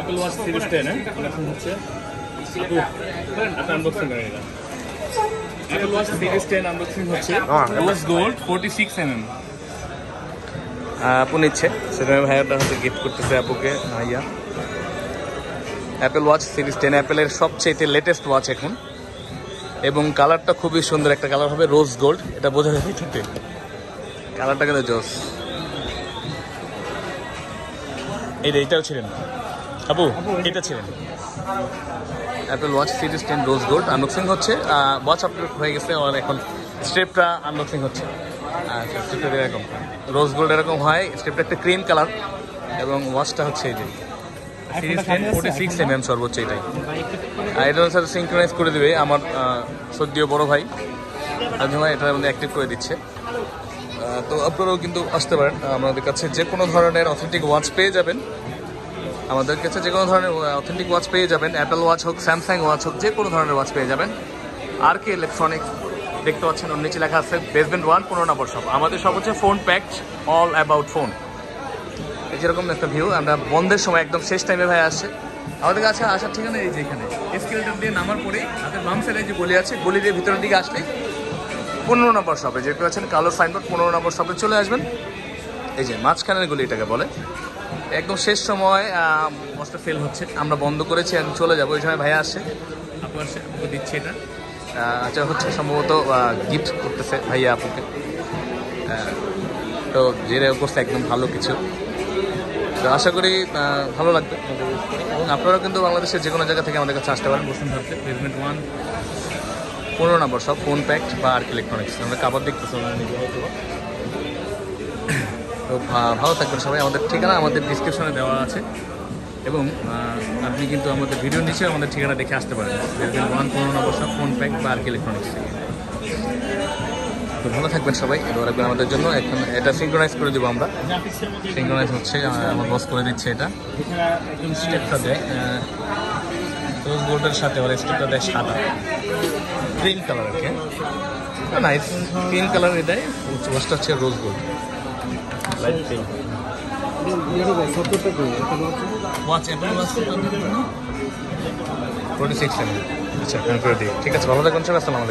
Apple watch series 10 এখন হচ্ছে unboxing করে এটা। অ্যাপল ওয়াচ সিরিজ 10 আনবক্সিং হচ্ছে রোজ গোল্ড 46mm। আপু নিচ্ছে সেটা ভাইয়াটা হয়তো গিফট করতেছে আপুকে। ভাইয়া অ্যাপল ওয়াচ সিরিজ 10 অ্যাপেলের সবচেয়ে লেটেস্ট ওয়াচ এখন, এবং কালারটা খুবই সুন্দর একটা কালার হবে, রোজ গোল্ড। এটা বোঝা যায় ঠিক, কালারটা কিন্তু জোস। এইটাও ছিলেন আপু, এটা ছিলেন Apple watch series 10 rose gold unboxing হচ্ছে। ওয়াচ আপডেট হয়ে গেছে, আর এখন স্ট্রেপটা আনবক্সিং হচ্ছে। স্ট্রেপটা এরকম রোজ গোল্ড এরকম হয়, স্ট্রেপটা একটা ক্রিম কালার, এবং ওয়াচটা হচ্ছে এই যে সিরিজ 10 46mm সর্বোচ্চ এটাই। এটার সাথে সিঙ্ক্রোনাইজ করে দেবে আমার সদ্যীয় বড় ভাই ভাই, এটার মধ্যে অ্যাক্টিভ করে দিচ্ছে। তো আপনারাও কিন্তু আসতে পারেন আমাদের কাছে, যে কোনো ধরনের অথেন্টিক ওয়াচ পেয়ে যাবেন। আমাদের কাছে যে কোনো ধরনের অথেন্টিক ওয়াচ পেয়ে যাবেন, অ্যাপেল ওয়াচ হোক, স্যামসাং ওয়াচ হোক, যে কোনো ধরনের ওয়াচ পেয়ে যাবেন। আর কে ইলেকট্রনিক্স দেখতে পাচ্ছেন, ওর নিচে লেখা আছে বেসমেন্ট 1 15 নম্বর শপ। আমাদের সব হচ্ছে phone packed, all about phone. এই যেরকম একটা ভিউ, আমরা বন্ধের সময় একদম শেষ টাইমে ভাই আসছে আমাদের কাছে আসার ঠিকানা এই যে এখানে এসকেলেটর দিয়ে নামার পরেই হাতের বাম সাইডে যে গলি আছে, গলি দিয়ে ভিতরের দিকে আসলেই 15 নম্বর শপে, যেটা আছেন কালো সাইনবোর্ড 15 নম্বর শপে চলে আসবেন। এই যে মাঝখানের গলি এটাকে বলে। একদম শেষ সময় মস্ত ফেল হচ্ছে, আমরা বন্ধ করেছি, এখন চলে যাবো। ওই সময় ভাইয়া আসছে, আপু আসছে, আপুকে দিচ্ছে এটা। আচ্ছা হচ্ছে সম্ভবত গিফট করতেছে ভাইয়া আপুকে। তো যেটা করছে একদম ভালো কিছু, তো আশা করি ভালো লাগবে। এবং আপনারা কিন্তু বাংলাদেশের যে কোনো জায়গা থেকে আমাদের কাছে আসতে পারেন। বসুন্ধরাতে বেসমেন্ট 1 15 নম্বর সব, ফোন প্যাকড বা আর ইলেকট্রনিক্স। আমরা কাবার দেখতেছি নিজে হয়তো। তো ভালো থাকবেন সবাই। আমাদের ঠিকানা আমাদের ডিসক্রিপশনে দেওয়া আছে, এবং আপনি কিন্তু আমাদের ভিডিওর নিচে আমাদের ঠিকানা দেখে আসতে পারেন। বেসমেন্ট 1 15 নম্বর সব, ফোন প্যাকড বা আর ইলেকট্রনিক্স থেকে। তো ভালো থাকবেন সবাই, দোয়া রাখবেন আমাদের জন্য। এখন এটা সিঙ্ক্রোনাইজ করে দেবো আমরা, সিঙ্ক্রোনাইজ হচ্ছে, আমার বস করে দিচ্ছে। এটা স্টেপটা দেয় রোজ গোল্ডের সাথে, ওর স্টেপটা দেয় সাদা ক্রিম কালার আর কি, নাইস ক্রিম কালার। এটাই ওয়াচটা হচ্ছে rose gold light pink watch. Apple watch 46mm। আচ্ছা, করে দিই। ঠিক আছে, ভালো থাকবেন সবাই, আসসালামু আলাইকুম।